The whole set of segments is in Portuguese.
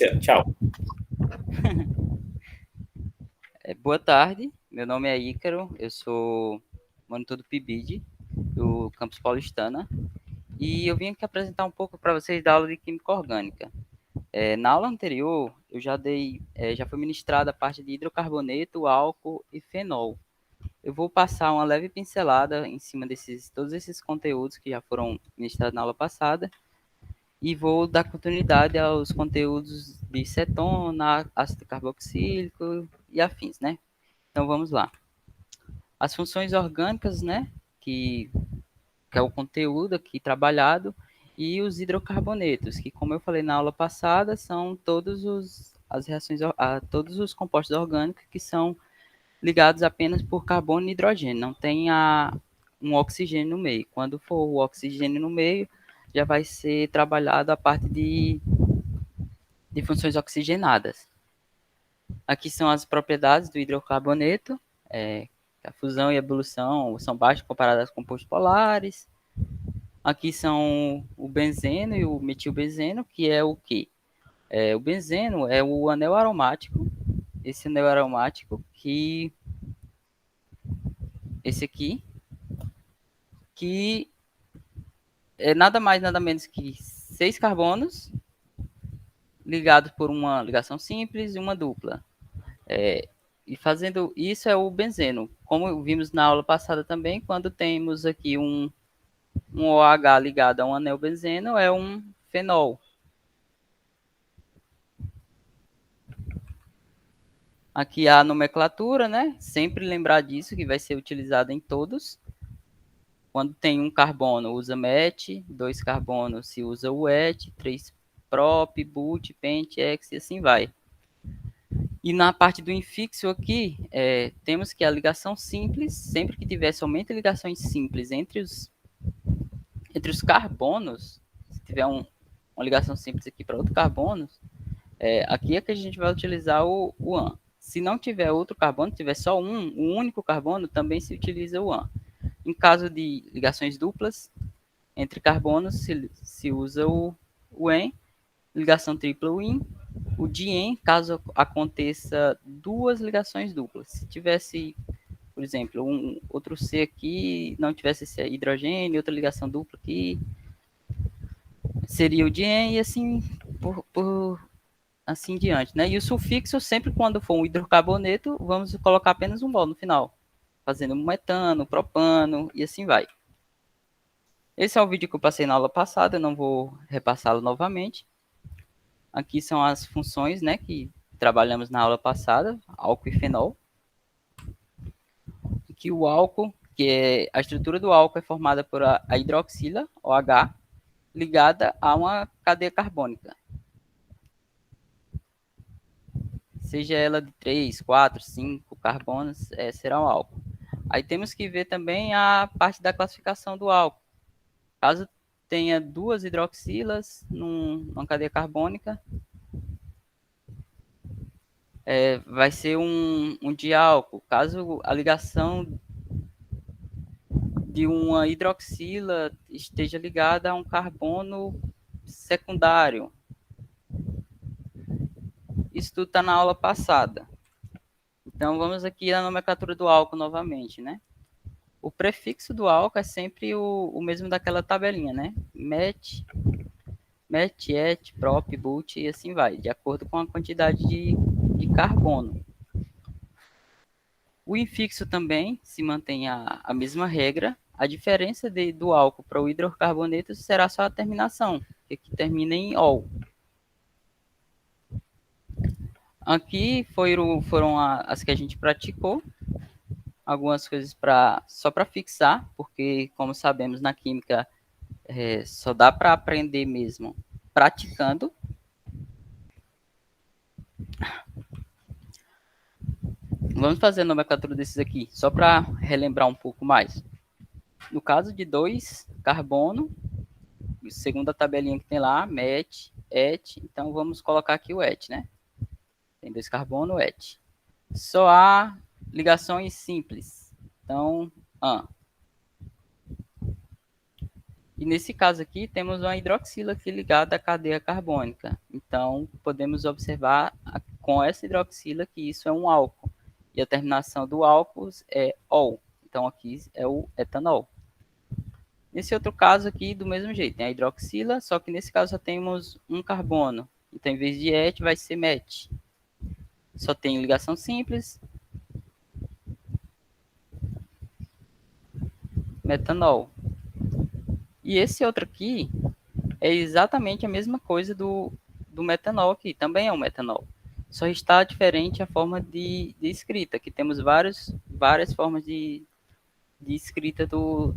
Notícia. Tchau. Boa tarde, meu nome é Ícaro, eu sou monitor do PIBID, do Campus Paulistana, e eu vim aqui apresentar um pouco para vocês da aula de Química Orgânica. Na aula anterior, eu já foi ministrada a parte de hidrocarboneto, álcool e fenol. Eu vou passar uma leve pincelada em cima todos esses conteúdos que já foram ministrados na aula passada, e vou dar continuidade aos conteúdos de cetona, ácido carboxílico e afins, né? Então vamos lá. As funções orgânicas, né, que é o conteúdo aqui trabalhado, e os hidrocarbonetos, que como eu falei na aula passada, são as reações, todos os compostos orgânicos que são ligados apenas por carbono e hidrogênio, não tem um oxigênio no meio. Quando for o oxigênio no meio, já vai ser trabalhado a parte de funções oxigenadas. Aqui são as propriedades do hidrocarboneto, a fusão e a ebulição são baixas comparadas com compostos polares. Aqui são o benzeno e o metilbenzeno, que é o quê? O benzeno é o anel aromático, esse anel aromático esse aqui, que é nada mais, nada menos que 6 carbonos ligados por uma ligação simples e uma dupla. E fazendo isso é o benzeno. Como vimos na aula passada também, quando temos aqui um OH ligado a um anel benzeno, é um fenol. Aqui a nomenclatura, né? Sempre lembrar disso, que vai ser utilizada em todos. Quando tem um carbono, usa met, 2 carbonos se usa o et, 3 prop, but, pent, ex e assim vai. E na parte do infixo aqui, temos que a ligação simples, sempre que tiver somente ligações simples entre os carbonos, se tiver uma ligação simples aqui para outro carbono, aqui é que a gente vai utilizar o AN. Se não tiver outro carbono, tiver só um único carbono, também se utiliza o AN. Em caso de ligações duplas entre carbonos, se usa o EN, ligação tripla o IN, o dien, caso aconteça duas ligações duplas. Se tivesse, por exemplo, outro C aqui, não tivesse esse hidrogênio, outra ligação dupla aqui, seria o dien e assim assim diante, né? E o sufixo, sempre quando for um hidrocarboneto, vamos colocar apenas um mol no final, fazendo metano, propano e assim vai. Esse é o vídeo que eu passei na aula passada, eu não vou repassá-lo novamente. Aqui são as funções, né, que trabalhamos na aula passada, álcool e fenol. Aqui o álcool, que é a estrutura do álcool é formada por a hidroxila, OH, ligada a uma cadeia carbônica. Seja ela de 3, 4, 5 carbonos, será um álcool. Aí temos que ver também a parte da classificação do álcool. Caso tenha duas hidroxilas numa cadeia carbônica, vai ser um diálcool. Caso a ligação de uma hidroxila esteja ligada a um carbono secundário. Isso tudo está na aula passada. Então, vamos aqui à nomenclatura do álcool novamente, né? O prefixo do álcool é sempre o mesmo daquela tabelinha, né? Met, et, prop, but e assim vai, de acordo com a quantidade de carbono. O infixo também se mantém a mesma regra. A diferença do álcool para o hidrocarboneto será só a terminação, que aqui termina em ol. Aqui foram as que a gente praticou. Algumas coisas só para fixar, porque, como sabemos, na química só dá para aprender mesmo praticando. Vamos fazer a nomenclatura desses aqui, só para relembrar um pouco mais. No caso de 2 carbono, segundo a tabelinha que tem lá, met, et, então vamos colocar aqui o et, né? Tem 2 carbono, et. Só há ligações simples, então, AN. E nesse caso aqui, temos uma hidroxila aqui ligada à cadeia carbônica. Então, podemos observar com essa hidroxila que isso é um álcool. E a terminação do álcool é -ol. Então, aqui é o etanol. Nesse outro caso aqui, do mesmo jeito, tem a hidroxila, só que nesse caso só temos um carbono. Então, em vez de et, vai ser met. Só tem ligação simples, metanol. E esse outro aqui é exatamente a mesma coisa do metanol aqui, também é um metanol. Só está diferente a forma de escrita, que temos várias formas de escrita do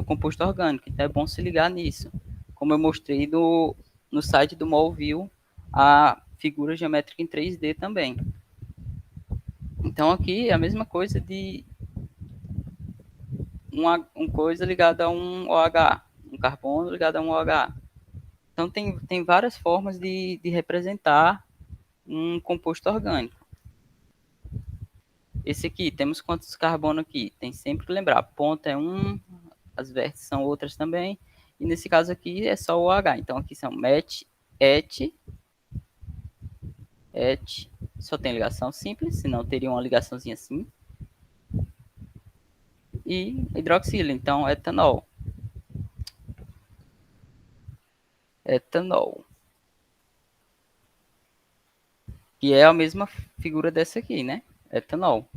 composto orgânico, então é bom se ligar nisso. Como eu mostrei no site do Molview, a figura geométrica em 3D também. Então aqui é a mesma coisa de uma coisa ligada a um OH, um carbono ligado a um OH. Então tem várias formas de representar um composto orgânico. Esse aqui, temos quantos carbono aqui? Tem sempre que lembrar, ponta é um, as vértices são outras também, e nesse caso aqui é só o OH. Então aqui são met, et, só tem ligação simples, senão teria uma ligaçãozinha assim, e hidroxila, então etanol. Etanol. Que é a mesma figura dessa aqui, né? Etanol.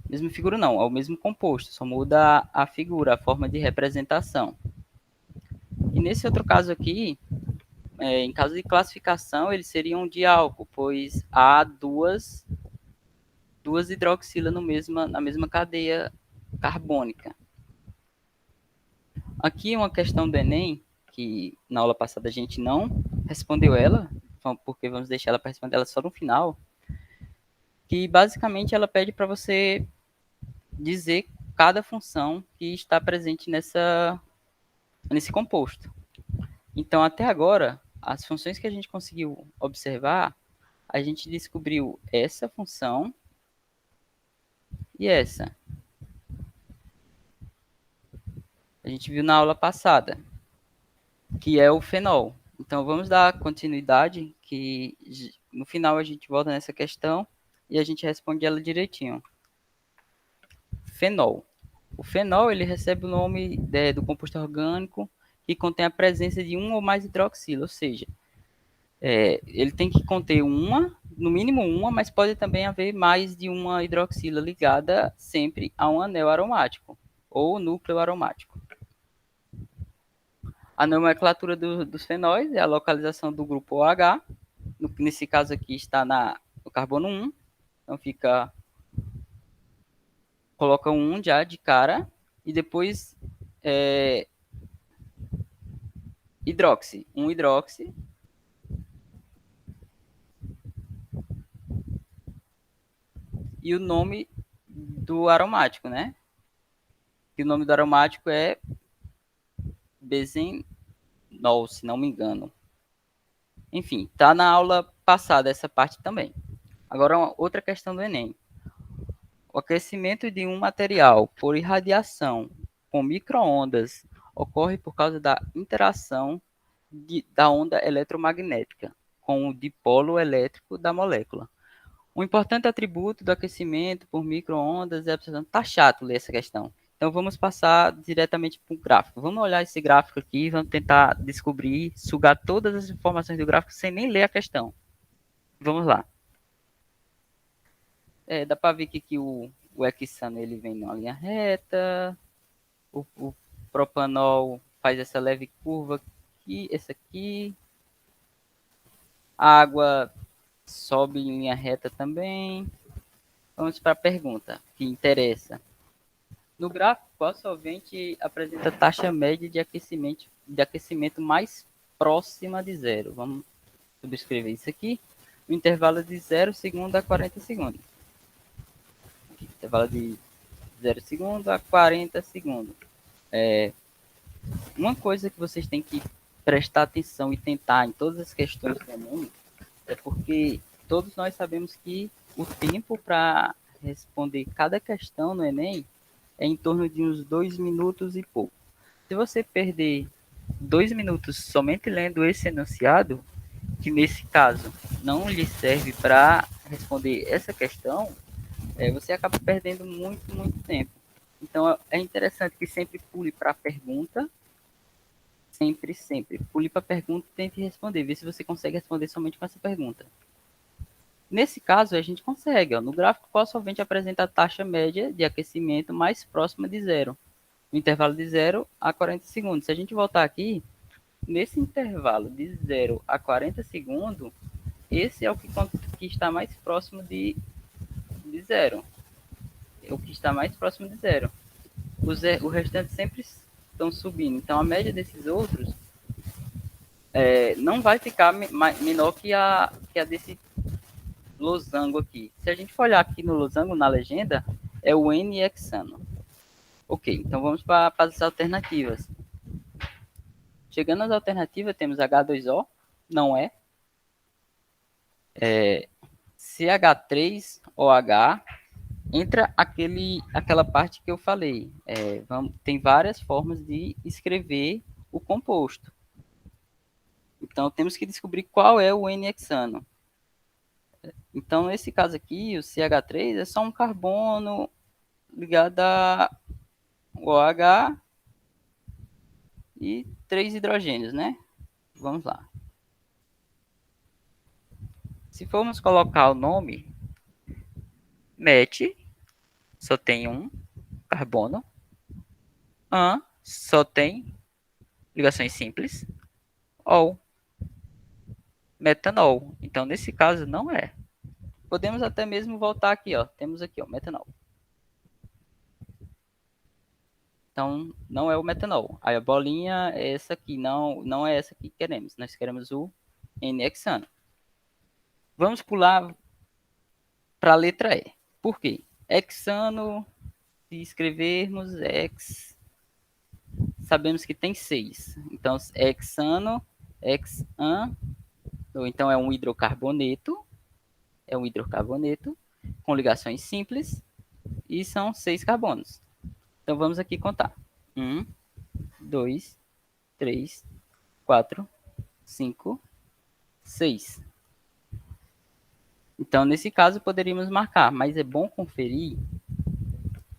Mesma figura não, é o mesmo composto, só muda a figura, a forma de representação. E nesse outro caso aqui, em caso de classificação, eles seriam um diálcool, pois há duas hidroxilas na mesma cadeia carbônica. Aqui uma questão do Enem, que na aula passada a gente não respondeu ela, porque vamos deixar ela para responder ela só no final, que basicamente ela pede para você dizer cada função que está presente nesse composto. Então, até agora, as funções que a gente conseguiu observar, a gente descobriu essa função e essa. A gente viu na aula passada, que é o fenol. Então, vamos dar continuidade, que no final a gente volta nessa questão e a gente responde ela direitinho. Fenol. O fenol ele recebe o nome do composto orgânico que contém a presença de um ou mais hidroxila, ou seja, ele tem que conter no mínimo uma, mas pode também haver mais de uma hidroxila ligada sempre a um anel aromático ou núcleo aromático. A nomenclatura dos fenóis é a localização do grupo OH, nesse caso aqui está no carbono 1, então coloca um já de cara, e depois hidroxi, um hidroxi, e o nome do aromático, né? E o nome do aromático é benzenol, se não me engano. Enfim, tá na aula passada essa parte também. Agora, outra questão do Enem. O aquecimento de um material por irradiação com microondas ocorre por causa da interação da onda eletromagnética com o dipolo elétrico da molécula. Um importante atributo do aquecimento por microondas é a absorção. Tá chato ler essa questão. Então vamos passar diretamente para o gráfico. Vamos olhar esse gráfico aqui e vamos tentar descobrir, sugar todas as informações do gráfico sem nem ler a questão. Vamos lá. Dá para ver que o hexano ele vem numa linha reta, o propanol faz essa leve curva aqui, essa aqui. A água sobe em linha reta também. Vamos para a pergunta que interessa. No gráfico, qual solvente apresenta taxa média de aquecimento mais próxima de zero? Vamos subscrever isso aqui. O intervalo de 0 segundo a 40 segundos. Aqui, intervalo de 0 segundo a 40 segundos. Uma coisa que vocês têm que prestar atenção e tentar em todas as questões do Enem é porque todos nós sabemos que o tempo para responder cada questão no Enem é em torno de uns 2 minutos e pouco. Se você perder 2 minutos somente lendo esse enunciado, que nesse caso não lhe serve para responder essa questão, você acaba perdendo muito, muito tempo. Então é interessante que sempre pule para a pergunta, sempre, sempre. Pule para a pergunta e tente responder, vê se você consegue responder somente com essa pergunta. Nesse caso, a gente consegue. Ó, no gráfico, qual solvente apresenta a taxa média de aquecimento mais próxima de zero? No intervalo de 0 a 40 segundos. Se a gente voltar aqui, nesse intervalo de 0 a 40 segundos, esse é o que está mais próximo de zero. É o que está mais próximo de zero. O restante sempre estão subindo. Então, a média desses outros não vai ficar menor que a desse losango aqui. Se a gente for olhar aqui no losango, na legenda, é o N hexano. Ok, então vamos para as alternativas. Chegando às alternativas, temos H2O, não é. CH3OH, entra aquela parte que eu falei. Tem várias formas de escrever o composto. Então, temos que descobrir qual é o N-hexano. Então, nesse caso aqui, o CH3 é só um carbono ligado a OH e 3 hidrogênios, né? Vamos lá. Se formos colocar o nome, MET, só tem um carbono. AN, só tem ligações simples. Ou metanol. Então, nesse caso, não é. Podemos até mesmo voltar aqui, ó. Temos aqui, ó, metanol. Então, não é o metanol. Aí a bolinha é essa aqui, não é essa que queremos. Nós queremos o N-hexano. Vamos pular para a letra E. Por quê? Hexano, se escrevermos hex, sabemos que tem 6. Então, hexano, hexan, ou então é um hidrocarboneto, com ligações simples, e são 6 carbonos. Então, vamos aqui contar. 1, 2, 3, 4, 5, 6. Então, nesse caso, poderíamos marcar, mas é bom conferir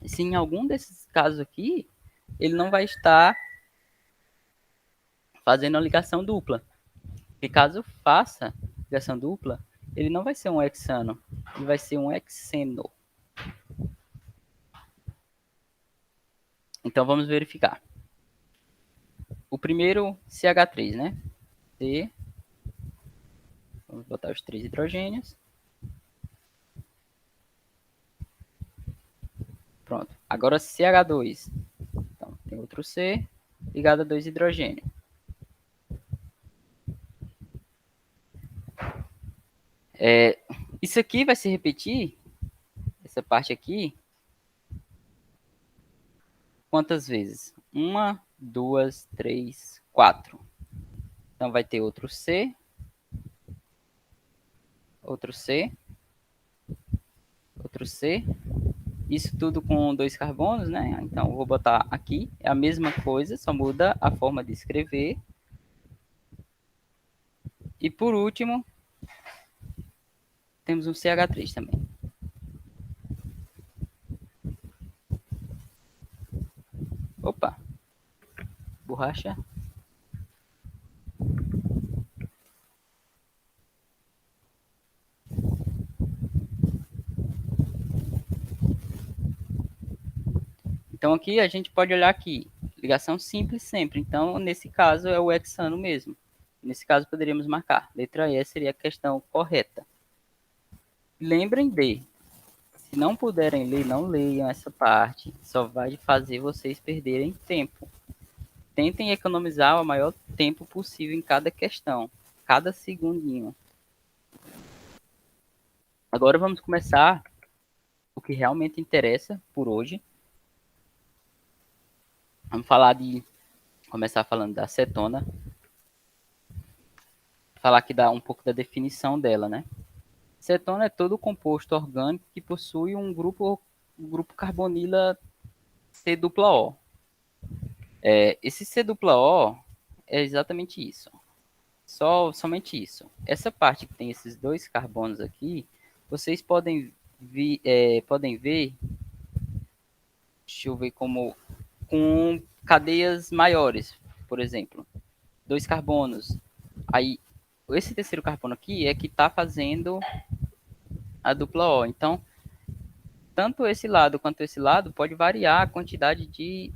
se em algum desses casos aqui, ele não vai estar fazendo a ligação dupla. E caso faça ligação dupla, ele não vai ser um hexano, ele vai ser um hexeno. Então, vamos verificar. O primeiro, CH3, né? C. Vamos botar os 3 hidrogênios. Pronto. Agora CH2. Então, tem outro C ligado a 2 hidrogênios. Isso aqui vai se repetir, essa parte aqui, quantas vezes? 1, 2, 3, 4. Então, vai ter outro C, outro C, outro C. Isso tudo com 2 carbonos, né? Então, eu vou botar aqui, é a mesma coisa, só muda a forma de escrever. E por último, temos um CH3 também. Opa, borracha. Então, aqui a gente pode olhar aqui, ligação simples sempre. Então, nesse caso, é o hexano mesmo. Nesse caso, poderíamos marcar. Letra E seria a questão correta. Lembrem de, se não puderem ler, não leiam essa parte. Só vai fazer vocês perderem tempo. Tentem economizar o maior tempo possível em cada questão, cada segundinho. Agora vamos começar o que realmente interessa por hoje. Vamos começar falando da acetona. Falar aqui um pouco da definição dela, né? Cetona é todo composto orgânico que possui um grupo carbonila C-O. Esse C-O é exatamente isso. Somente isso. Essa parte que tem esses dois carbonos aqui, vocês podem ver, deixa eu ver como, com cadeias maiores, por exemplo, dois carbonos. Aí, esse terceiro carbono aqui é que está fazendo a dupla O. Então, tanto esse lado quanto esse lado pode variar a quantidade de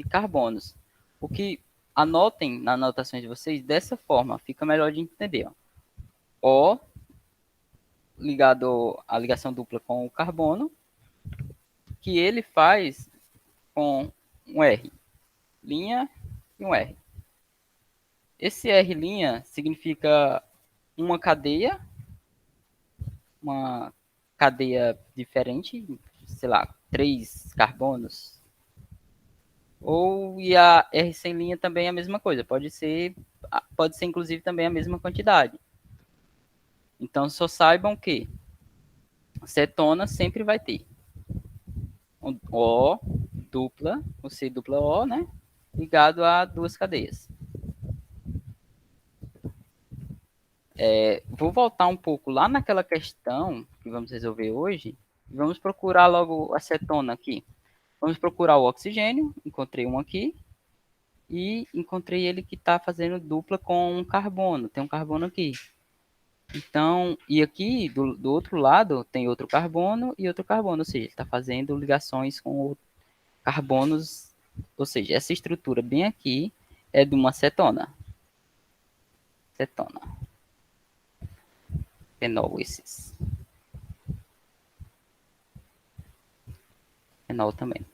carbonos. O que anotem nas anotações de vocês dessa forma, fica melhor de entender. Ó. O ligado à ligação dupla com o carbono, que ele faz com um R', e um R. Esse R' significa uma cadeia diferente, sei lá, 3 carbonos. E a R sem linha também é a mesma coisa, pode ser inclusive também a mesma quantidade. Então só saibam que cetona sempre vai ter O dupla, o C dupla O, né? Ligado a duas cadeias. Vou voltar um pouco lá naquela questão que vamos resolver hoje. Vamos procurar logo a cetona aqui. Vamos procurar o oxigênio. Encontrei um aqui. E encontrei ele que está fazendo dupla com um carbono. Tem um carbono aqui. Então, e aqui do outro lado tem outro carbono e outro carbono. Ou seja, ele está fazendo ligações com carbonos. Ou seja, essa estrutura bem aqui é de uma cetona. Cetona. Fenol esses. Fenol também.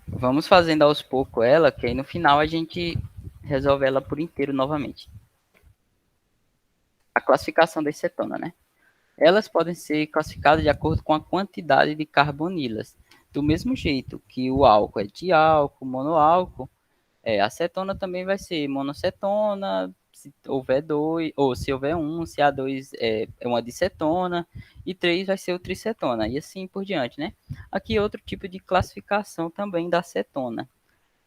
Vamos fazendo aos poucos ela, que aí no final a gente resolve ela por inteiro novamente. A classificação das cetonas, né? Elas podem ser classificadas de acordo com a quantidade de carbonilas. Do mesmo jeito que o álcool é diálcool, monoálcool, a cetona também vai ser monocetona, se houver dois, ou se houver um, se há dois é uma dicetona, e três vai ser o tricetona, e assim por diante, né? Aqui outro tipo de classificação também da cetona.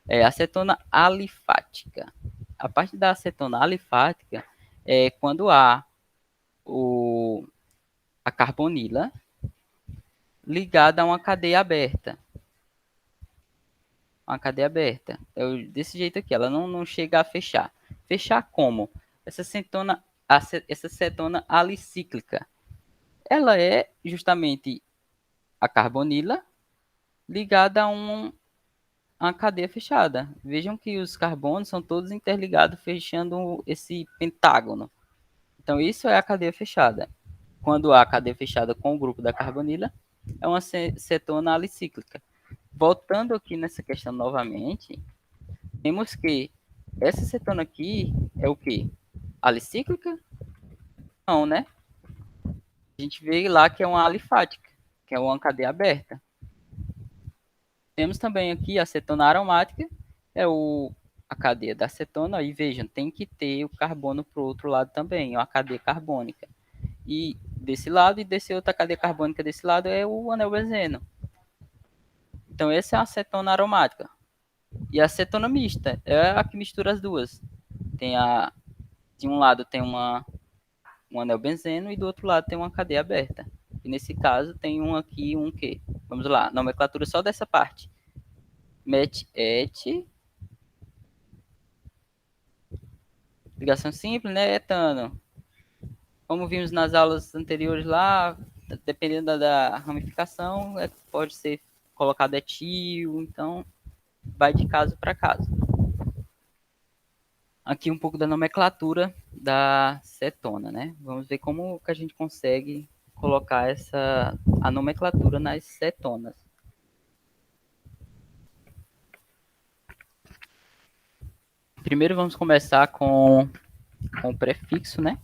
A acetona alifática. A parte da acetona alifática é quando há a carbonila ligada a uma cadeia aberta. Uma cadeia aberta. Desse jeito aqui, ela não chega a fechar. Fechar como? Essa cetona alicíclica. Ela é justamente a carbonila ligada a uma cadeia fechada. Vejam que os carbonos são todos interligados, fechando esse pentágono. Então, isso é a cadeia fechada. Quando há a cadeia fechada com o grupo da carbonila, é uma cetona alicíclica. Voltando aqui nessa questão novamente, temos que essa cetona aqui é o quê? Alicíclica? Não, né? A gente vê lá que é uma alifática, que é uma cadeia aberta. Temos também aqui a cetona aromática, é a cadeia da acetona, e vejam, tem que ter o carbono para o outro lado também, é uma cadeia carbônica. E desse lado, e desse outra cadeia carbônica desse lado é o anel benzeno. Então, essa é a acetona aromática. E a acetona mista é a que mistura as duas. De um lado tem um anel benzeno e do outro lado tem uma cadeia aberta. E nesse caso tem um aqui, um que. Vamos lá, nomenclatura só dessa parte. MET-ET. Ligação simples, né? Etano. Como vimos nas aulas anteriores lá, dependendo da ramificação, pode ser colocado etil, então vai de caso para caso. Aqui um pouco da nomenclatura da cetona, né? Vamos ver como que a gente consegue colocar a nomenclatura nas cetonas. Primeiro vamos começar com o prefixo, né?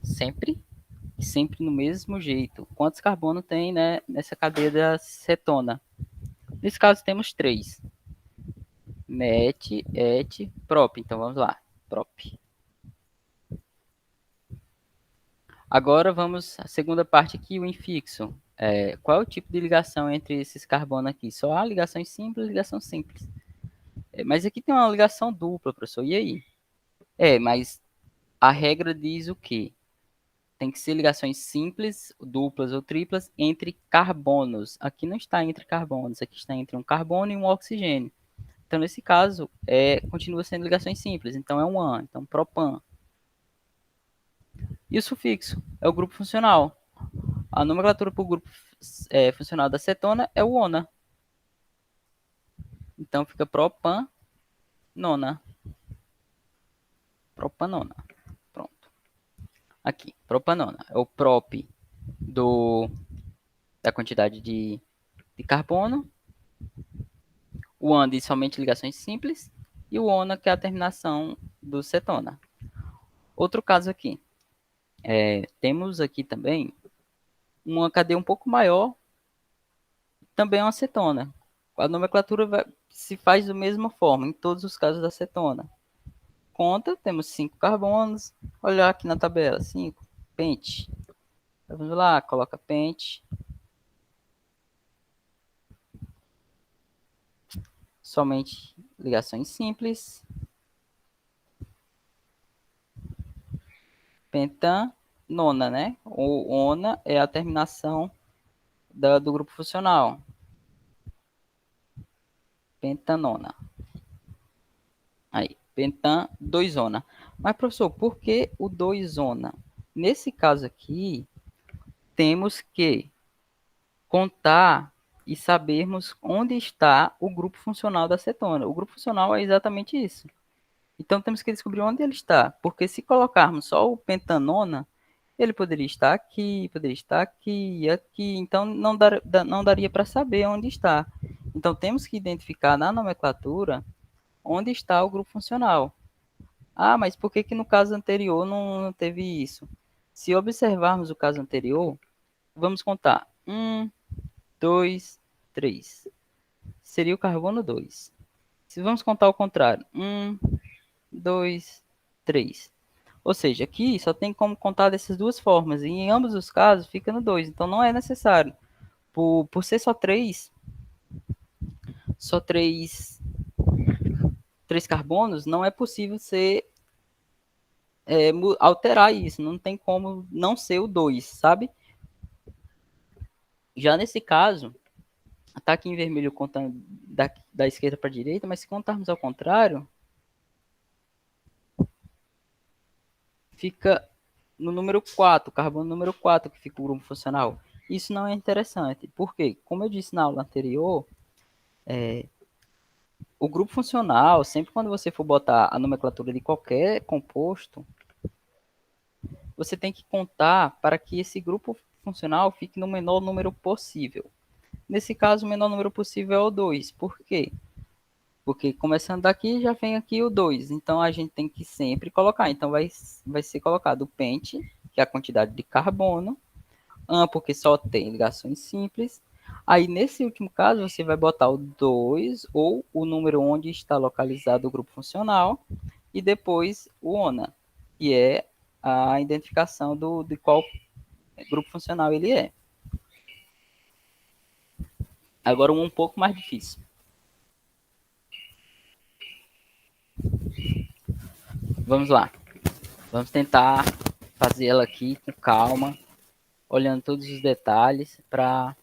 Sempre no mesmo jeito. Quantos carbonos tem, né, nessa cadeia da cetona? Nesse caso temos 3. Met, et, prop. Então vamos lá. Prop. Agora vamos à segunda parte aqui, o infixo. Qual é o tipo de ligação entre esses carbonos aqui? Só há ligações simples e ligação simples. Mas aqui tem uma ligação dupla, professor. E aí? Mas a regra diz o quê? Tem que ser ligações simples, duplas ou triplas entre carbonos. Aqui não está entre carbonos, aqui está entre um carbono e um oxigênio. Então, nesse caso, continua sendo ligações simples. Então, é um AN. Então, propan. E o sufixo é o grupo funcional. A nomenclatura para o grupo funcional da cetona é o ONA. Então, fica propanona. Propanona. Pronto. Aqui, propanona. É o prop da quantidade de carbono. O AN diz somente ligações simples. E o ONA, que é a terminação do cetona. Outro caso aqui. Temos aqui também uma cadeia um pouco maior, também é uma cetona. A nomenclatura se faz da mesma forma em todos os casos da cetona. Conta, temos 5 carbonos. Olhar aqui na tabela, 5. Pente. Vamos lá, coloca pente. Somente ligações simples. Pentanona, né? O ona é a terminação do grupo funcional. Pentanona. Aí, pentan 2-ona. Mas, professor, por que o 2-ona? Nesse caso aqui, temos que contar e sabermos onde está o grupo funcional da cetona. O grupo funcional é exatamente isso. Então, temos que descobrir onde ele está. Porque se colocarmos só o pentanona, ele poderia estar aqui e aqui. Então, não daria para saber onde está. Então, temos que identificar na nomenclatura onde está o grupo funcional. Ah, mas por que que no caso anterior não teve isso? Se observarmos o caso anterior, vamos contar. 1, 2, 3. Seria o carbono 2. Se vamos contar ao contrário. 1, 2, 3. Ou seja, aqui só tem como contar dessas duas formas. E em ambos os casos fica no 2. Então não é necessário. Por ser só três carbonos, não é possível alterar isso. Não tem como não ser o 2, sabe? Já nesse caso, está aqui em vermelho contando da esquerda para a direita, mas se contarmos ao contrário, fica no número 4, carbono número 4, que fica o grupo funcional. Isso não é interessante, porque, como eu disse na aula anterior, o grupo funcional, sempre quando você for botar a nomenclatura de qualquer composto, você tem que contar para que esse grupo funcional fique no menor número possível. Nesse caso, o menor número possível é o 2. Por quê? Porque começando daqui, já vem aqui o 2. Então, a gente tem que sempre colocar. Então, vai ser colocado o pente, que é a quantidade de carbono. AN, porque só tem ligações simples. Aí, nesse último caso, você vai botar o 2 ou o número onde está localizado o grupo funcional. E depois o ONA, que é a identificação de qual grupo funcional ele é. Agora, um pouco mais difícil. Vamos lá. Vamos tentar fazer ela aqui com calma, olhando todos os detalhes para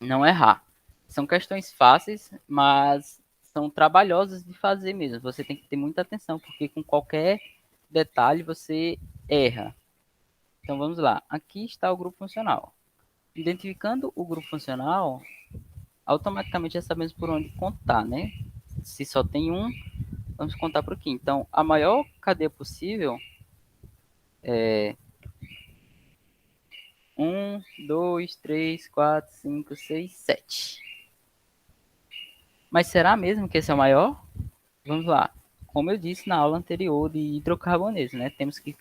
não errar. São questões fáceis, mas são trabalhosas de fazer mesmo. Você tem que ter muita atenção, porque com qualquer detalhe você erra. Então vamos lá. Aqui está o grupo funcional. Identificando o grupo funcional, automaticamente já sabemos por onde contar, né? Se só tem um, vamos contar por aqui. Então, a maior cadeia possível é 1, 2, 3, 4, 5, 6, 7. Mas será mesmo que esse é o maior? Vamos lá. Como eu disse na aula anterior de hidrocarbonetos, né? Temos que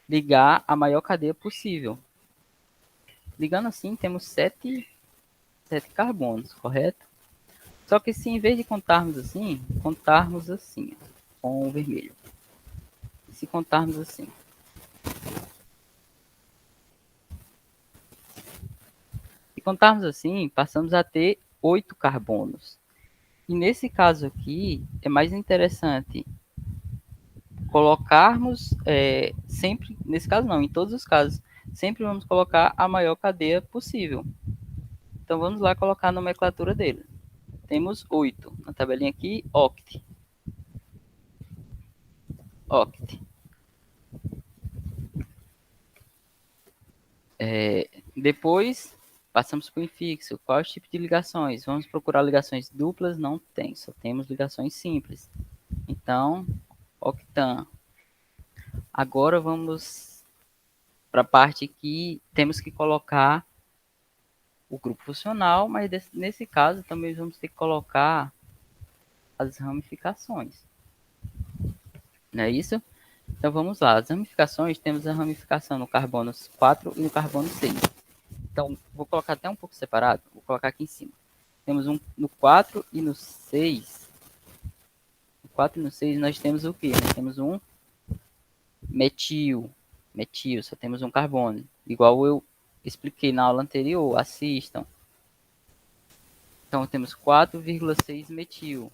ligar a maior cadeia possível. Ligando assim, temos 7 carbonos, correto? Só que se em vez de contarmos assim, com o vermelho. Se contarmos assim. Se contarmos assim, passamos a ter 8 carbonos. E nesse caso aqui, é mais interessante colocarmos sempre, nesse caso não, em todos os casos, sempre vamos colocar a maior cadeia possível. Então vamos lá colocar a nomenclatura dele. Temos 8 na tabelinha aqui, oct. Oct. Depois passamos para o infixo. Qual é o tipo de ligações? Vamos procurar ligações duplas? Não tem, só temos ligações simples. Então, octan. Agora vamos para a parte que temos que colocar o grupo funcional, mas nesse caso também vamos ter que colocar as ramificações. Não é isso? Então vamos lá. As ramificações, temos a ramificação no carbono 4 e no carbono 6. Então, vou colocar até um pouco separado. Vou colocar aqui em cima. Temos um no 4 e no 6. No 4 e no 6 nós temos o quê? Nós temos um metil. Metil, só temos um carbono. Igual eu expliquei na aula anterior. Assistam. Então, temos 4,6 metil.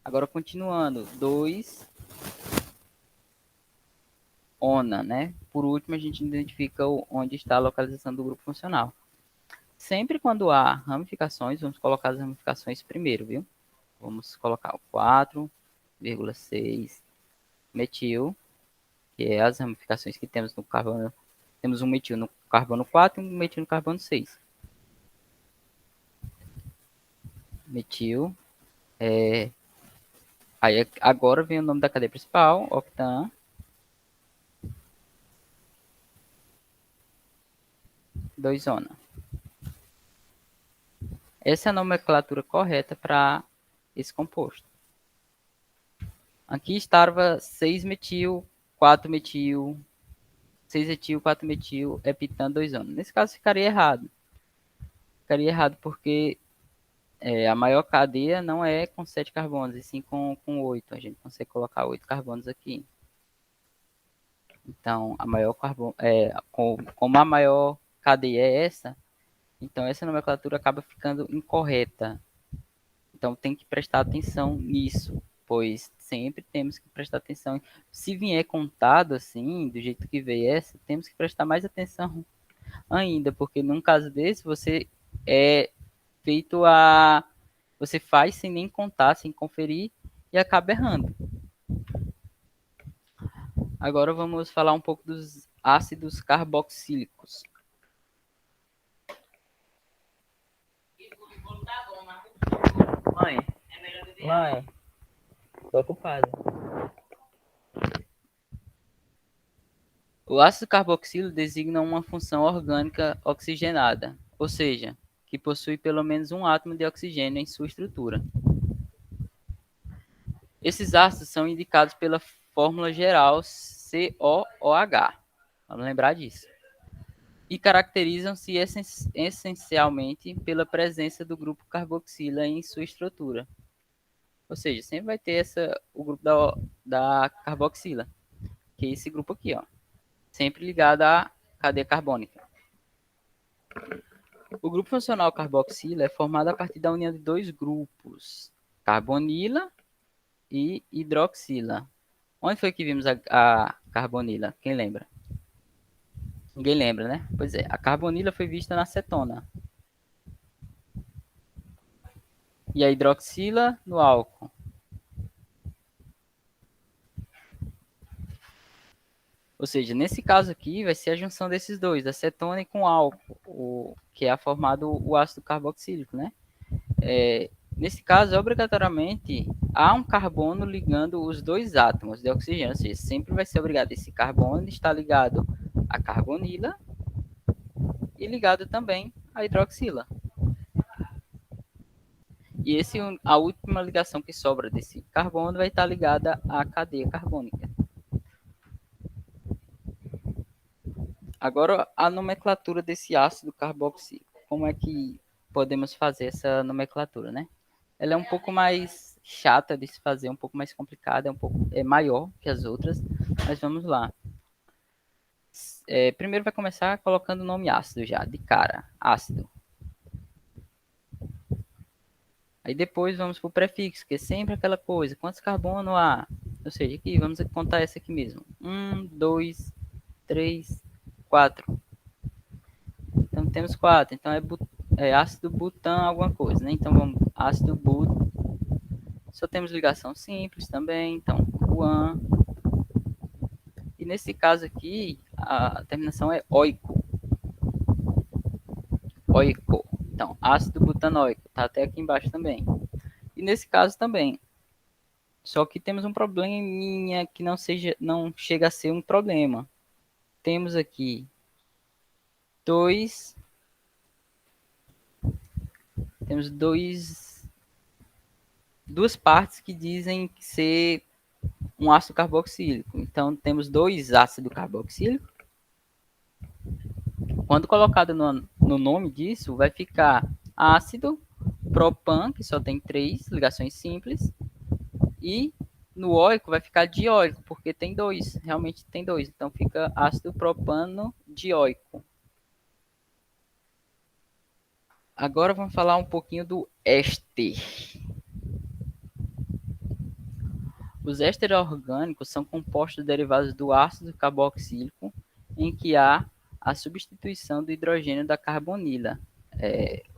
Agora, continuando. 2 ona, né? Por último, a gente identifica onde está a localização do grupo funcional. Sempre quando há ramificações, vamos colocar as ramificações primeiro, viu? Vamos colocar o 4,6 metil, que é as ramificações que temos no carbono. Temos um metil no carbono 4 e um metil no carbono 6. Metil. Aí agora vem o nome da cadeia principal, octan. Dois ona. Essa é a nomenclatura correta para esse composto. Aqui estava 6 metil, 4 metil, 6 etil, 4 metil, hepitan, 2 ona. Nesse caso ficaria errado. Ficaria errado porque a maior cadeia não é com 7 carbonos, e sim com 8. A gente consegue colocar 8 carbonos aqui. Então, a maior carbono, como a maior cadeia é essa, então essa nomenclatura acaba ficando incorreta. Então, tem que prestar atenção nisso, pois sempre temos que prestar atenção. Se vier contado assim, do jeito que veio essa, temos que prestar mais atenção ainda, porque num caso desse, você é feito a... Você faz sem nem contar, sem conferir, e acaba errando. Agora vamos falar um pouco dos ácidos carboxílicos. Mãe, tô ocupado. O ácido carboxílico designa uma função orgânica oxigenada, ou seja, que possui pelo menos um átomo de oxigênio em sua estrutura. Esses ácidos são indicados pela fórmula geral COOH. Vamos lembrar disso. E caracterizam-se essencialmente pela presença do grupo carboxila em sua estrutura. Ou seja, sempre vai ter o grupo da carboxila, que é esse grupo aqui, ó, sempre ligado à cadeia carbônica. O grupo funcional carboxila é formado a partir da união de dois grupos, carbonila e hidroxila. Onde foi que vimos a carbonila? Quem lembra? Ninguém lembra, né? Pois é, a carbonila foi vista na cetona. E a hidroxila no álcool. Ou seja, nesse caso aqui vai ser a junção desses dois, da cetona com álcool, que é formado o ácido carboxílico, né? Nesse caso, obrigatoriamente, há um carbono ligando os dois átomos de oxigênio, ou seja, sempre vai ser obrigado esse carbono estar ligado à carbonila e ligado também à hidroxila. E a última ligação que sobra desse carbono vai estar ligada à cadeia carbônica. Agora, a nomenclatura desse ácido carboxílico. Como é que podemos fazer essa nomenclatura, né? Ela é um pouco mais chata de se fazer, um pouco mais complicada, é maior que as outras, mas vamos lá. Primeiro vai começar colocando o nome ácido já, de cara, ácido. Aí depois vamos para o prefixo, que é sempre aquela coisa. Quantos carbono há? Ou seja, aqui, vamos contar essa aqui mesmo. 1, 2, 3, 4. Então temos 4. Então é ácido butan alguma coisa, né? Então vamos ácido but. Só temos ligação simples também. Então guan. E nesse caso aqui, a terminação é oico. Oico. Então, ácido butanoico. Tá até aqui embaixo também. E nesse caso também. Só que temos um probleminha que não chega a ser um problema. Temos aqui dois, temos duas partes que dizem ser um ácido carboxílico. Então temos dois ácidos carboxílicos. Quando colocado no nome disso, vai ficar ácido propan, que só tem 3 ligações simples, e no óico vai ficar dióico, porque tem dois, realmente tem dois. Então fica ácido propano dióico. Agora vamos falar um pouquinho do éster. Os ésteres orgânicos são compostos derivados do ácido carboxílico, em que há a substituição do hidrogênio da carbonila,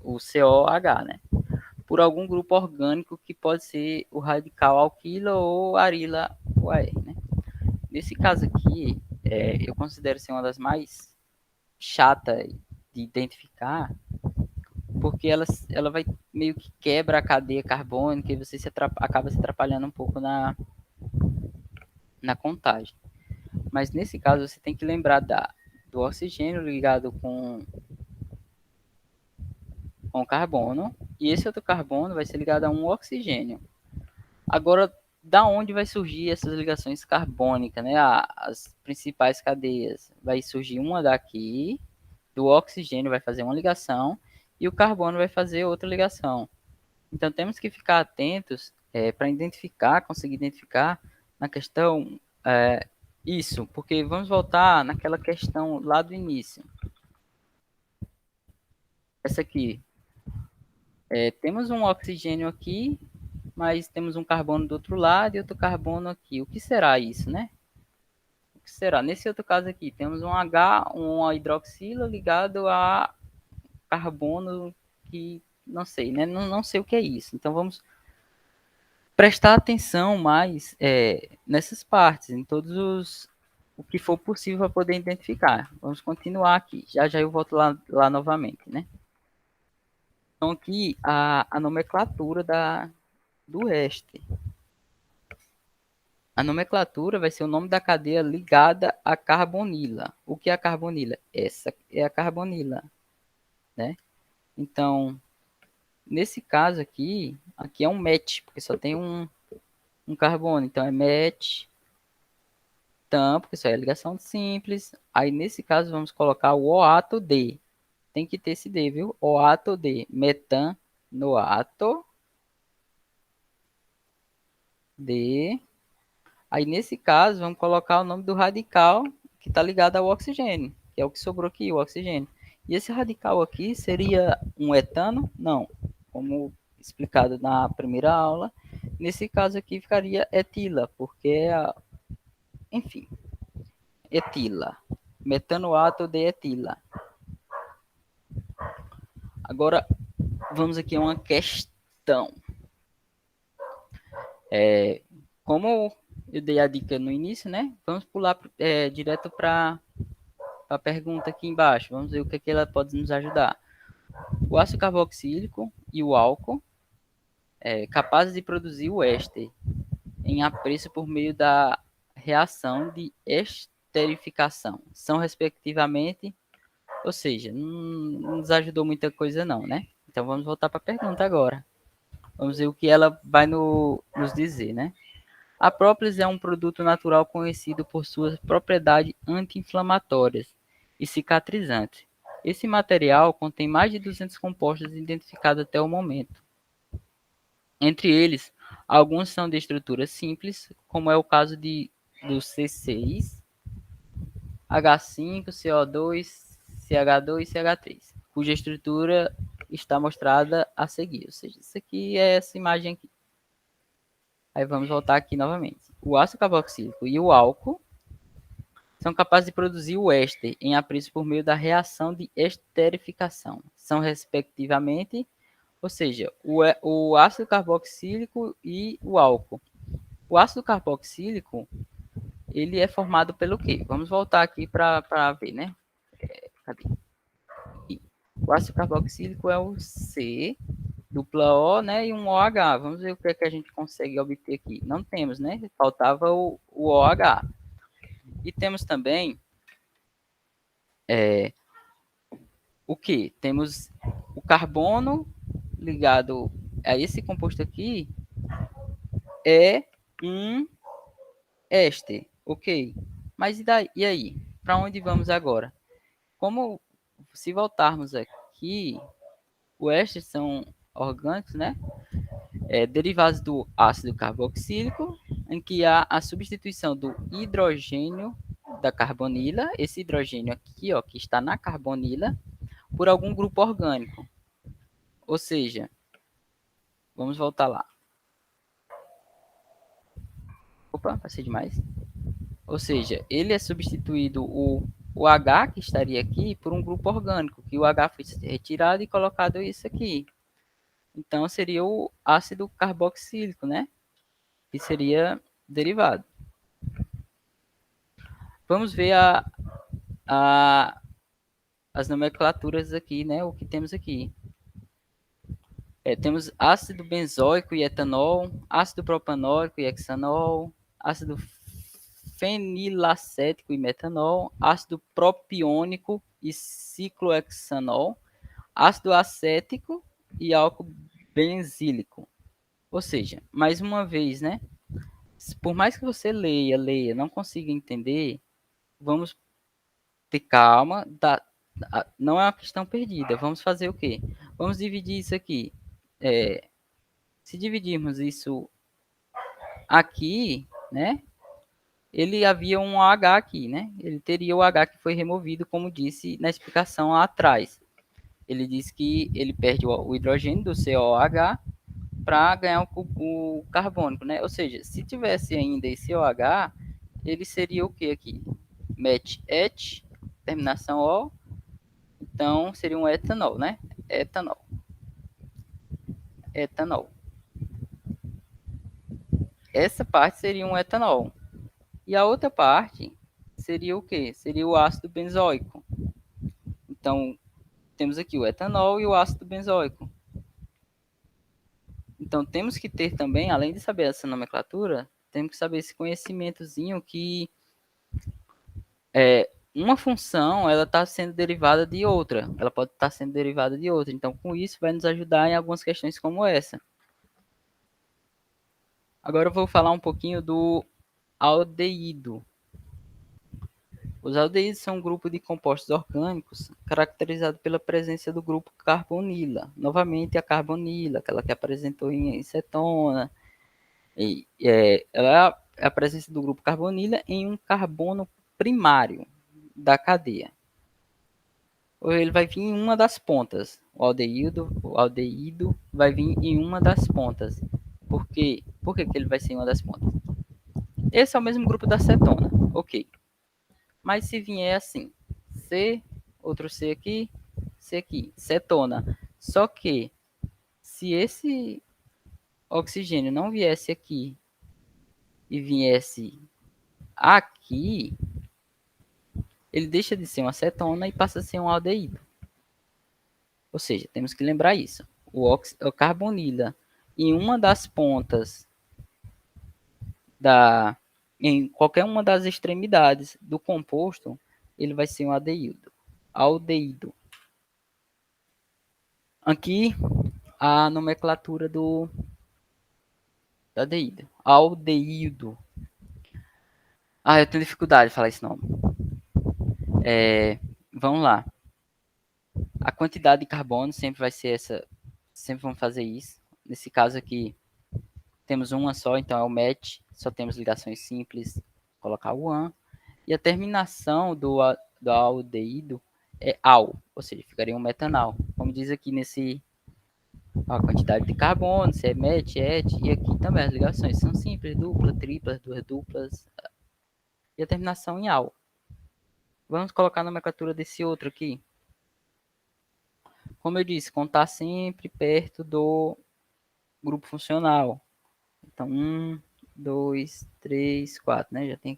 o COH, né, por algum grupo orgânico que pode ser o radical alquila ou arila UAE, né. Nesse caso aqui, eu considero ser uma das mais chatas de identificar, porque ela vai meio que quebra a cadeia carbônica e você acaba se atrapalhando um pouco na contagem. Mas nesse caso você tem que lembrar do oxigênio ligado com carbono, e esse outro carbono vai ser ligado a um oxigênio. Agora, da onde vai surgir essas ligações carbônicas, né? As principais cadeias. Vai surgir uma daqui, do oxigênio vai fazer uma ligação, e o carbono vai fazer outra ligação. Então temos que ficar atentos para conseguir identificar na questão isso, porque vamos voltar naquela questão lá do início. Essa aqui, temos um oxigênio aqui, mas temos um carbono do outro lado e outro carbono aqui. O que será isso, né? O que será? Nesse outro caso aqui, temos um H, um hidroxila ligado a carbono que não sei, né? Não sei o que é isso. Então vamos prestar atenção mais nessas partes, em o que for possível para poder identificar. Vamos continuar aqui. Já já eu volto lá novamente, né? Então aqui a nomenclatura do éster. A nomenclatura vai ser o nome da cadeia ligada à carbonila. O que é a carbonila? Essa é a carbonila, né? Então, nesse caso aqui é um match, porque só tem um carbono. Então é match, porque isso aí é ligação simples. Aí nesse caso vamos colocar o OATO D. Tem que ter esse D, viu? OATO D, metanoato D. Aí nesse caso vamos colocar o nome do radical que está ligado ao oxigênio, que é o que sobrou aqui, o oxigênio. E esse radical aqui seria um etano? Não, como explicado na primeira aula. Nesse caso aqui ficaria etila, porque enfim, etila. Metanoato de etila. Agora, vamos aqui a uma questão. Como eu dei a dica no início, né? Vamos pular direto para a pergunta aqui embaixo. Vamos ver o que ela pode nos ajudar. O ácido carboxílico e o álcool capazes de produzir o éster em apreço por meio da reação de esterificação. São, respectivamente, ou seja, não nos ajudou muita coisa não, né? Então vamos voltar para a pergunta agora. Vamos ver o que ela vai nos dizer, né? A própolis é um produto natural conhecido por suas propriedades anti-inflamatórias e cicatrizantes. Esse material contém mais de 200 compostos identificados até o momento. Entre eles, alguns são de estrutura simples, como é o caso do C6, H5, CO2, CH2 e CH3, cuja estrutura está mostrada a seguir. Ou seja, isso aqui é essa imagem aqui. Aí vamos voltar aqui novamente. O ácido carboxílico e o álcool são capazes de produzir o éster em aprisos por meio da reação de esterificação. São, respectivamente, ou seja, o ácido carboxílico e o álcool. O ácido carboxílico, ele é formado pelo quê? Vamos voltar aqui para ver, né? Cadê? O ácido carboxílico é o C, dupla O, né? E um OH. Vamos ver o que é que a gente consegue obter aqui. Não temos, né? Faltava o OH. E temos também o que? Temos o carbono ligado a esse composto aqui é um éster, ok? Mas e aí? Para onde vamos agora? Como se voltarmos aqui, os ésteres são orgânicos, né? Derivados do ácido carboxílico, em que há a substituição do hidrogênio da carbonila, esse hidrogênio aqui, ó, que está na carbonila, por algum grupo orgânico. Ou seja, vamos voltar lá. Opa, passei demais. Ou seja, ele é substituído o H, que estaria aqui, por um grupo orgânico, que o H foi retirado e colocado isso aqui. Então, seria o ácido carboxílico, né? Que seria derivado. Vamos ver as nomenclaturas aqui, né? O que temos aqui. Temos ácido benzoico e etanol, ácido propanóico e hexanol, ácido fenilacético e metanol, ácido propiônico e ciclohexanol, ácido acético e álcool benzílico. Ou seja, mais uma vez, né? Por mais que você leia, não consiga entender, vamos ter calma, não é uma questão perdida. Vamos fazer o quê? Vamos dividir isso aqui. Se dividirmos isso aqui, né? Ele havia um H aqui, né? Ele teria o H que foi removido, como disse na explicação lá atrás. Ele disse que ele perde o hidrogênio do COH para ganhar o carbônico, né? Ou seja, se tivesse ainda esse OH, ele seria o que aqui? Met et, terminação O, então seria um etanol, né? Etanol. Etanol. Essa parte seria um etanol. E a outra parte seria o que? Seria o ácido benzoico. Então, temos aqui o etanol e o ácido benzoico. Então, temos que ter também, além de saber essa nomenclatura, temos que saber esse conhecimentozinho que uma função ela está sendo derivada de outra. Ela pode estar sendo derivada de outra. Então, com isso, vai nos ajudar em algumas questões como essa. Agora eu vou falar um pouquinho do aldeído. Os aldeídos são um grupo de compostos orgânicos caracterizado pela presença do grupo carbonila. Novamente, a carbonila, aquela que apresentou em cetona. Ela é a presença do grupo carbonila em um carbono primário da cadeia. Ou ele vai vir em uma das pontas. O aldeído vai vir em uma das pontas. Por quê? Por que ele vai ser em uma das pontas? Esse é o mesmo grupo da cetona. Ok. Mas se vier assim, C, outro C aqui, cetona. Só que, se esse oxigênio não viesse aqui e viesse aqui, ele deixa de ser uma cetona e passa a ser um aldeído. Ou seja, temos que lembrar isso. O carbonila em uma das pontas em qualquer uma das extremidades do composto, ele vai ser um aldeído. Aldeído. Aqui a nomenclatura do aldeído. Aldeído. Eu tenho dificuldade de falar esse nome. Vamos lá. A quantidade de carbono sempre vai ser essa. Sempre vamos fazer isso. Nesse caso aqui, temos uma só, então é o match. Só temos ligações simples. Colocar o an. E a terminação do aldeído é al, ou seja, ficaria um metanal. Como diz aqui a quantidade de carbono, se é MET, ET, e aqui também as ligações são simples, dupla, triplas, duas duplas, e a terminação em AL. Vamos colocar a nomenclatura desse outro aqui. Como eu disse, contar sempre perto do grupo funcional. Então, 1, 2, 3, 4, né? Já tem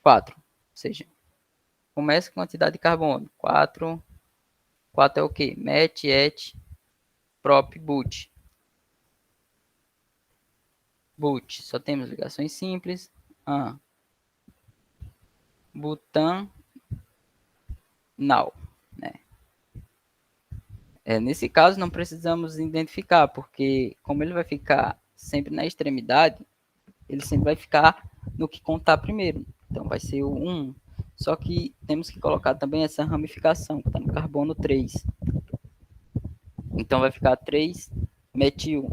4. Ou seja, começa com quantidade de carbono. 4. 4 é o quê? MET, ET, prop, but. But, só temos ligações simples. Butan, now. Né? Nesse caso, não precisamos identificar, porque como ele vai ficar sempre na extremidade, ele sempre vai ficar no que contar primeiro. Então, vai ser o 1. Só que temos que colocar também essa ramificação, que está no carbono 3. Então, vai ficar 3 metil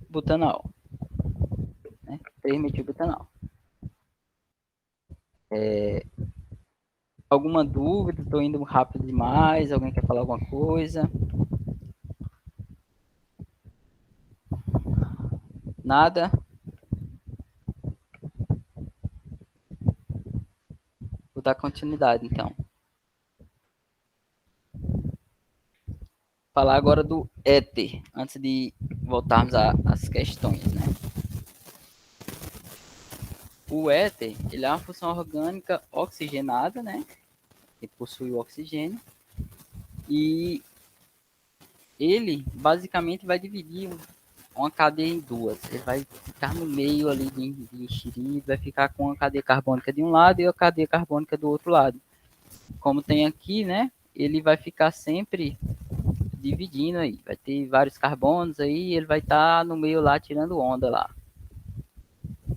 butanal. Né? 3 metil butanal. Alguma dúvida? Estou indo rápido demais? Alguém quer falar alguma coisa? Nada? Vou dar continuidade, então. Falar agora do éter, antes de voltarmos às questões, né? O éter, ele é uma função orgânica oxigenada, né? Que possui o oxigênio. E ele, basicamente, vai dividir uma cadeia em duas. Ele vai ficar no meio ali de enxerido, vai ficar com a cadeia carbônica de um lado e a cadeia carbônica do outro lado. Como tem aqui, né? Ele vai ficar sempre dividindo aí. Vai ter vários carbonos aí, ele vai estar no meio lá, tirando onda lá.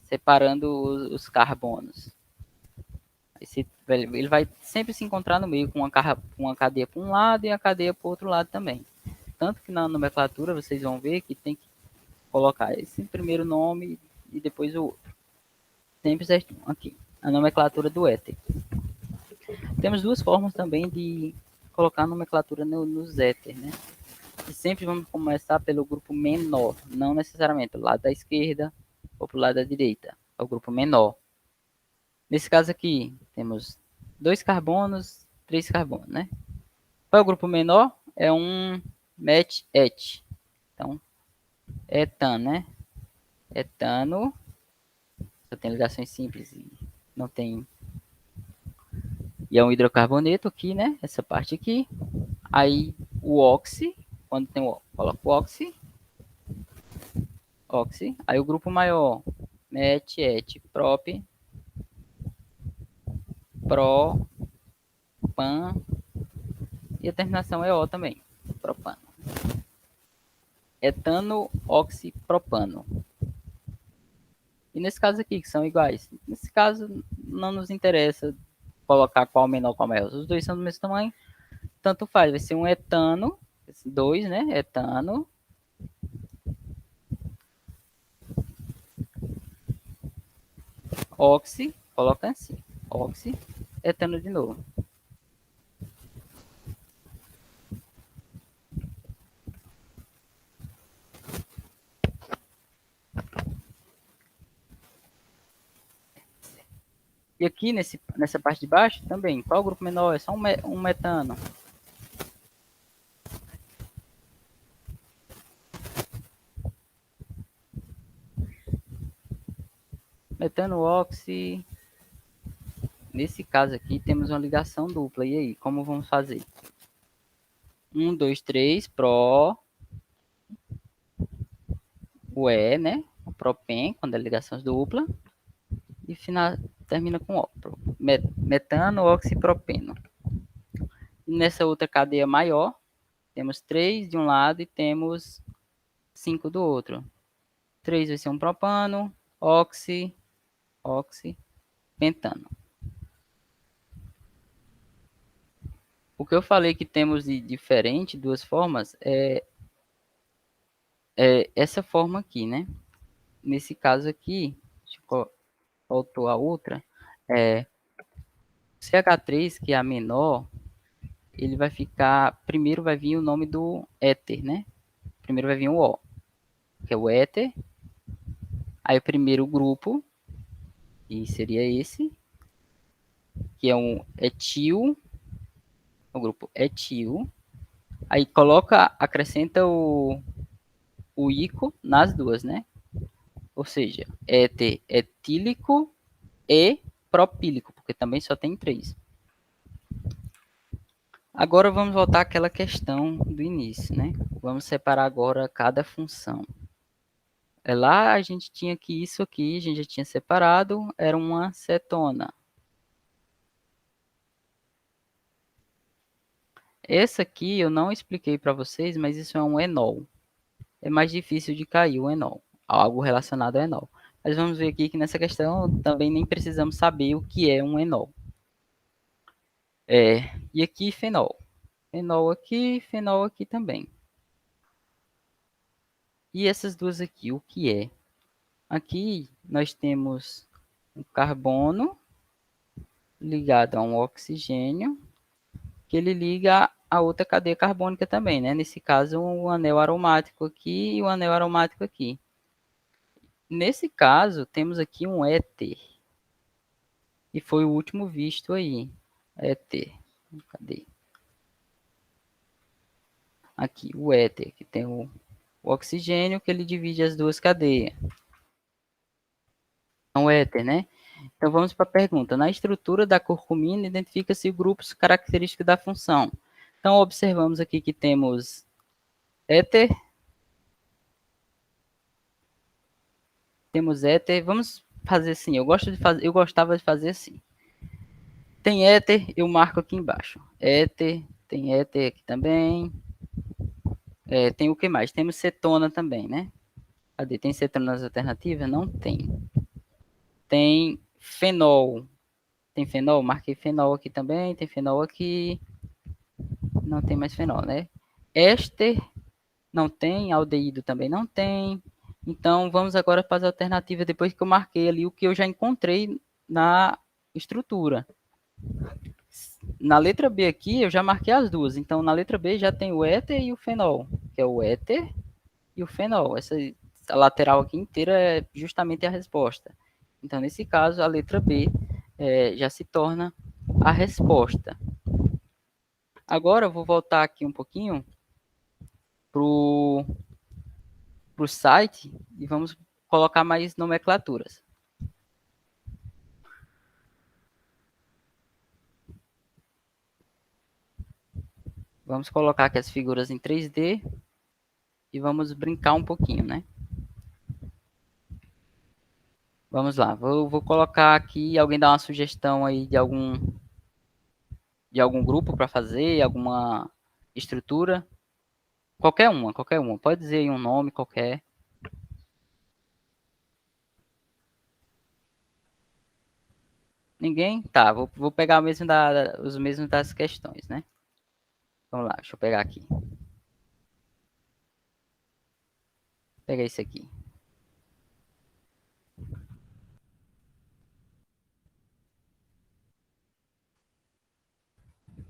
Separando os carbonos. Ele vai sempre se encontrar no meio com uma cadeia para um lado e a cadeia para o outro lado também. Tanto que na nomenclatura vocês vão ver que tem que colocar esse primeiro nome e depois o outro. Sempre certinho. Aqui, a nomenclatura do éter. Temos duas formas também de colocar a nomenclatura nos éter, né? E sempre vamos começar pelo grupo menor, não necessariamente pelo lado da esquerda ou pelo lado da direita, é o grupo menor. Nesse caso aqui, temos 2 carbonos, 3 carbonos, né? Qual é o grupo menor? É um MET-ET. Então, etano, né? Etano, só tem ligações simples e não tem. E é um hidrocarboneto aqui, né? Essa parte aqui. Aí o oxi, quando tem o coloca o oxi. Aí o grupo maior, MET-ET, prop, pro, pan, e a terminação é O também, propano. Etano, oxipropano. E nesse caso aqui, que são iguais. Nesse caso, não nos interessa colocar qual menor, qual maior. Os dois são do mesmo tamanho, tanto faz. Vai ser um etano, 2, né? Etano. Oxi, coloca assim. Oxi, etano de novo. E aqui nessa parte de baixo também. Qual o grupo menor? É só um metano. Metano oxi. Nesse caso aqui temos uma ligação dupla. E aí, como vamos fazer? 1, 2, 3, pro. O E, né? O propen, quando é ligação dupla. E termina com O. Metano oxipropeno. E nessa outra cadeia maior, temos 3 de um lado e temos 5 do outro. 3 vai ser um propano, oxi, pentano. O que eu falei que temos de diferente, duas formas, é essa forma aqui, né? Nesse caso aqui, faltou a outra, CH3, que é a menor, ele vai ficar, primeiro vai vir o nome do éter, né? Primeiro vai vir o O, que é o éter. Aí o primeiro grupo, e seria esse, que é um etil, o grupo etil. Aí coloca, acrescenta o ico nas duas, né? Ou seja, éter etílico e propílico, porque também só tem três. Agora vamos voltar àquela questão do início, né? Vamos separar agora cada função. Lá a gente tinha que isso aqui, a gente já tinha separado, era uma cetona. Essa aqui eu não expliquei para vocês, mas isso é um enol. É mais difícil de cair o enol, algo relacionado ao enol. Mas vamos ver aqui que nessa questão também nem precisamos saber o que é um enol. E aqui fenol. Fenol aqui também. E essas duas aqui, o que é? Aqui nós temos um carbono ligado a um oxigênio, que ele liga a outra cadeia carbônica também, né? Nesse caso, um anel aromático aqui e um anel aromático aqui. Nesse caso, temos aqui um éter. E foi o último visto aí. Éter. Cadê? Aqui, o éter, que tem o oxigênio, que ele divide as duas cadeias. É um éter, né? Então vamos para a pergunta. Na estrutura da curcumina, identifica-se grupos característicos da função. Então observamos aqui que temos éter. Temos éter. Vamos fazer assim. Eu gostava de fazer assim. Tem éter, eu marco aqui embaixo. Éter, tem éter aqui também. Tem o que mais? Temos cetona também, né? Cadê? Tem cetona nas alternativas? Não tem. Tem fenol. Tem fenol? Marquei fenol aqui também. Tem fenol aqui. Não tem mais fenol, né? Éster não tem. Aldeído também não tem. Então, vamos agora para as alternativas, depois que eu marquei ali o que eu já encontrei na estrutura. Na letra B aqui, eu já marquei as duas. Então, na letra B já tem o éter e o fenol, que é o éter e o fenol. Essa lateral aqui inteira é justamente a resposta. Então, nesse caso, a letra B já se torna a resposta. Agora, eu vou voltar aqui um pouquinho para o site e vamos colocar mais nomenclaturas. Vamos colocar aqui as figuras em 3D e vamos brincar um pouquinho, né? Vamos lá, vou colocar aqui, alguém dá uma sugestão aí de algum grupo para fazer, alguma estrutura. Qualquer uma. Pode dizer aí um nome qualquer. Ninguém? Tá, vou pegar os mesmos das questões, né? Vamos lá, deixa eu pegar aqui. Pega esse aqui.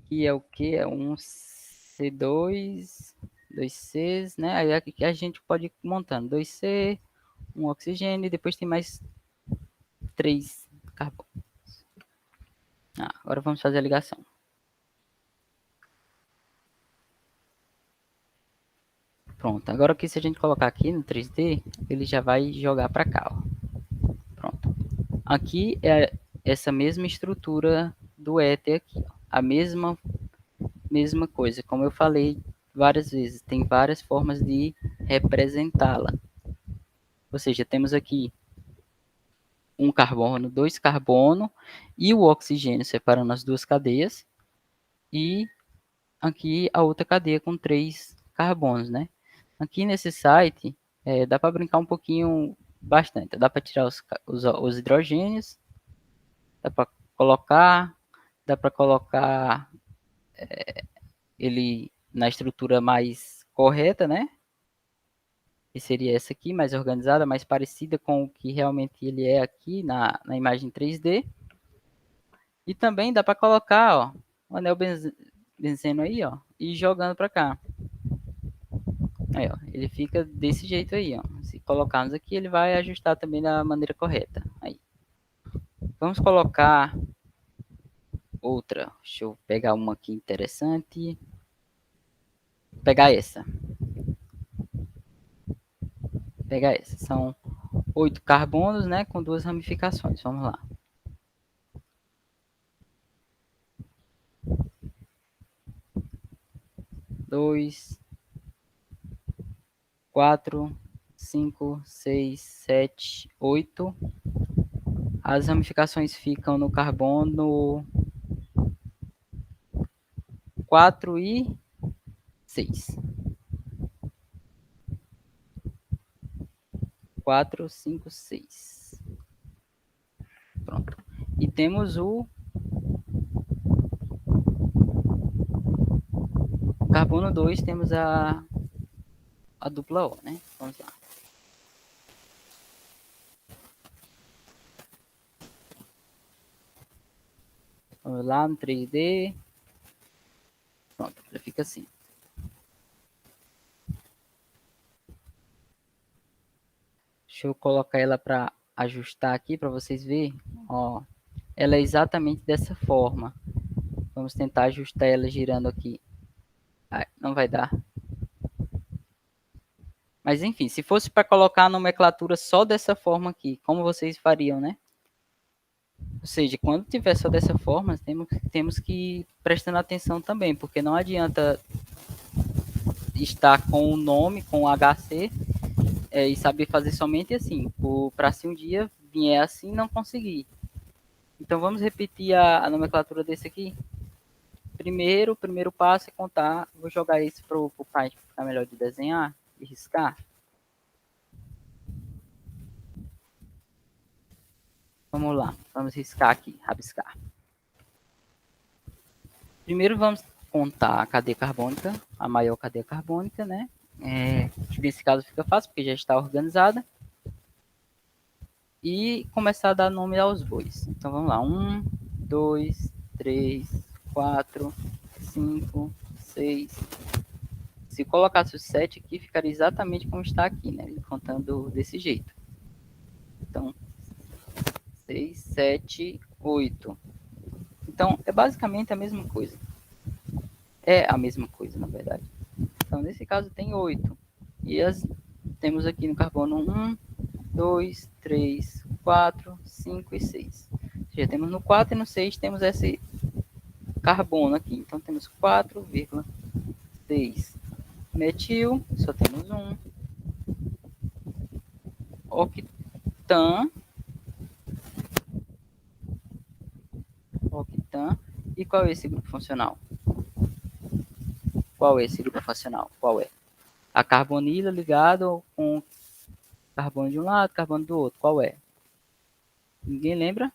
Que é o que? É um C2, dois Cs, né? Aí aqui a gente pode ir montando 2C, um oxigênio, e depois tem mais 3 carbono. Agora vamos fazer a ligação. Pronto, agora aqui se a gente colocar aqui no 3D, ele já vai jogar para cá, ó. Pronto. Aqui é essa mesma estrutura do éter aqui, ó. A mesma coisa, como eu falei várias vezes, tem várias formas de representá-la. Ou seja, temos aqui um carbono, dois carbono e o oxigênio separando as duas cadeias e aqui a outra cadeia com três carbonos, né? Aqui nesse site dá para brincar um pouquinho bastante. Dá para tirar os hidrogênios, dá para colocar, ele na estrutura mais correta, né? Que seria essa aqui, mais organizada, mais parecida com o que realmente ele é aqui na imagem 3D. E também dá para colocar, ó, o anel vencendo aí, ó, e jogando para cá. Aí, ó, ele fica desse jeito aí, ó. Se colocarmos aqui, ele vai ajustar também da maneira correta. Aí. Vamos colocar outra. Deixa eu pegar uma aqui interessante. Vou pegar essa. Vou pegar essa. São 8 carbonos, né, com 2 ramificações. Vamos lá. 2, 4, 5, 6, 7, 8. As ramificações ficam no carbono 4 e 6. 4, 5, 6. Pronto. E temos o carbono 2, temos a dupla O, né? Vamos lá. Vamos lá no 3D. Pronto, já fica assim. Deixa eu colocar ela para ajustar aqui para vocês verem. Ó, ela é exatamente dessa forma. Vamos tentar ajustar ela girando aqui. Ai, não vai dar. Mas enfim, se fosse para colocar a nomenclatura só dessa forma aqui, como vocês fariam, né? Ou seja, quando tiver só dessa forma, temos que ir prestando atenção também, porque não adianta estar com o nome, com o HC, e saber fazer somente assim. Para se um dia vier assim, não conseguir. Então vamos repetir a nomenclatura desse aqui. Primeiro, o primeiro passo é contar. Vou jogar isso para o pai ficar melhor de desenhar e riscar. Vamos lá, vamos riscar aqui, rabiscar. Primeiro vamos contar a cadeia carbônica, a maior cadeia carbônica, né? Que nesse caso fica fácil, porque já está organizada. E começar a dar nome aos bois. Então vamos lá, 1, 2, 3, 4, 5, 6. Se colocasse o 7 aqui, ficaria exatamente como está aqui, né? Contando desse jeito. Então, 6, 7, 8. Então, é basicamente a mesma coisa. É a mesma coisa, na verdade. Então, nesse caso, tem 8. E temos aqui no carbono 1, 2, 3, 4, 5 e 6. Já temos no 4 e no 6 temos esse carbono aqui. Então, temos 4,6 metil, só temos um. Octan. E qual é esse grupo funcional? Qual é esse grupo funcional? Qual é? A carbonila ligado com carbono de um lado, carbono do outro. Qual é? Ninguém lembra?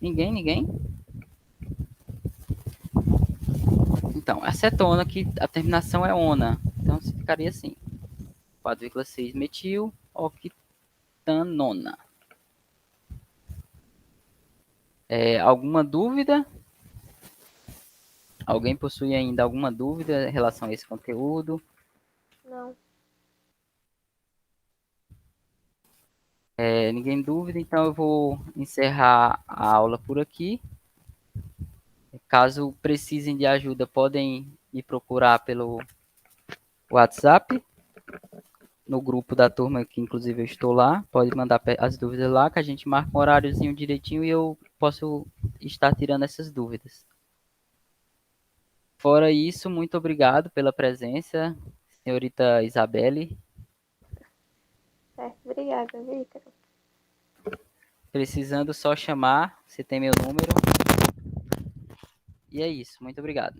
Ninguém? Então, acetona, que a terminação é ona. Então, ficaria assim. 4,6 metil octanona. Alguma dúvida? Alguém possui ainda alguma dúvida em relação a esse conteúdo? Não. Ninguém dúvida, então eu vou encerrar a aula por aqui. Caso precisem de ajuda, podem me procurar pelo WhatsApp, no grupo da turma, que inclusive eu estou lá. Pode mandar as dúvidas lá, que a gente marca um horáriozinho direitinho e eu posso estar tirando essas dúvidas. Fora isso, muito obrigado pela presença, senhorita Isabelle. Certo, obrigada, Vítor. Precisando só chamar, você tem meu número. E é isso, muito obrigado.